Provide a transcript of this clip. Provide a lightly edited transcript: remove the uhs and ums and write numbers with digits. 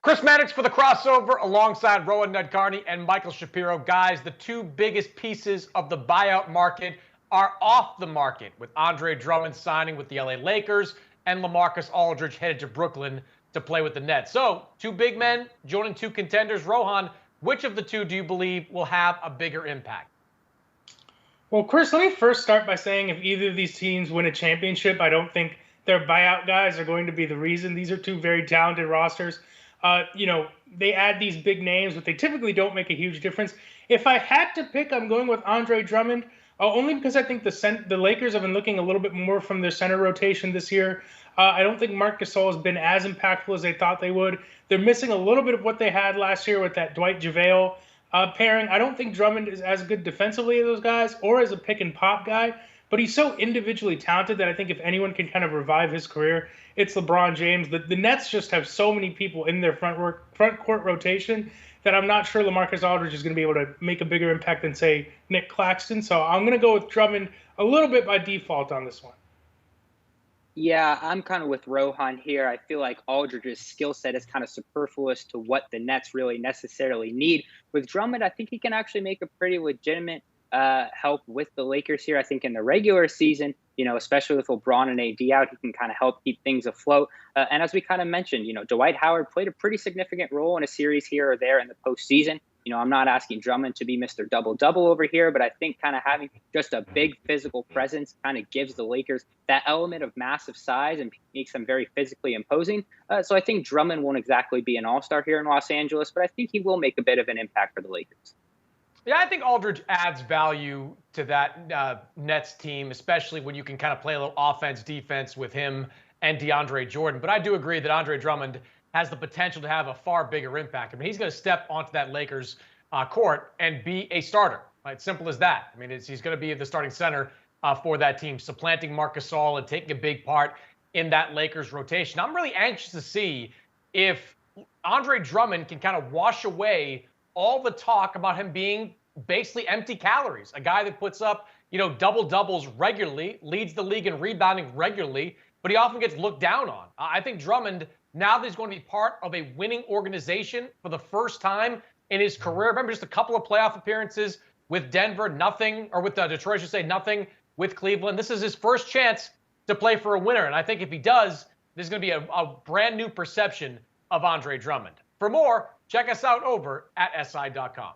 Chris Mannix for the crossover alongside Rowan Nudcarney and Michael Shapiro. Guys, the two biggest pieces of the buyout market are off the market, with Andre Drummond signing with the LA Lakers and LaMarcus Aldridge headed to Brooklyn to play with the Nets. So, two big men joining two contenders. Rohan, which of the two do you believe will have a bigger impact? Well, Chris, let me first start by saying if either of these teams win a championship, I don't think their buyout guys are going to be the reason. These are two very talented rosters. They add these big names, but they typically don't make a huge difference. If I had to pick, I'm going with Andre Drummond, only because I think the Lakers have been looking a little bit more from their center rotation this year. I don't think Marc Gasol has been as impactful as they thought they would. They're missing a little bit of what they had last year with that Dwight JaVale pairing. I don't think Drummond is as good defensively as those guys or as a pick and pop guy, but he's so individually talented that I think if anyone can kind of revive his career, it's LeBron James. The Nets just have so many people in their front court rotation that I'm not sure LaMarcus Aldridge is going to be able to make a bigger impact than, say, Nick Claxton. So I'm going to go with Drummond a little bit by default on this one. Yeah, I'm kind of with Rohan here. I feel like Aldridge's skill set is kind of superfluous to what the Nets really necessarily need. With Drummond, I think he can actually make a pretty legitimate help with the Lakers here. I think in the regular season, especially with LeBron and AD out, he can kind of help keep things afloat. And as we kind of mentioned, Dwight Howard played a pretty significant role in a series here or there in the postseason. I'm not asking Drummond to be Mr. Double-Double over here, but I think kind of having just a big physical presence kind of gives the Lakers that element of massive size and makes them very physically imposing. So I think Drummond won't exactly be an all-star here in Los Angeles, but I think he will make a bit of an impact for the Lakers. Yeah, I think Aldridge adds value to that Nets team, especially when you can kind of play a little offense, defense with him and DeAndre Jordan. But I do agree that Andre Drummond has the potential to have a far bigger impact. I mean, he's going to step onto that Lakers court and be a starter. Right? Simple as that. I mean, he's going to be the starting center for that team, supplanting Marc Gasol and taking a big part in that Lakers rotation. I'm really anxious to see if Andre Drummond can kind of wash away all the talk about him being basically empty calories, a guy that puts up, double-doubles regularly, leads the league in rebounding regularly, but he often gets looked down on. I think Drummond, now that he's going to be part of a winning organization for the first time in his career, remember just a couple of playoff appearances with Denver, nothing, or with Detroit, I should say, nothing with Cleveland. This is his first chance to play for a winner, and I think if he does, there's going to be a brand new perception of Andre Drummond. For more, check us out over at SI.com.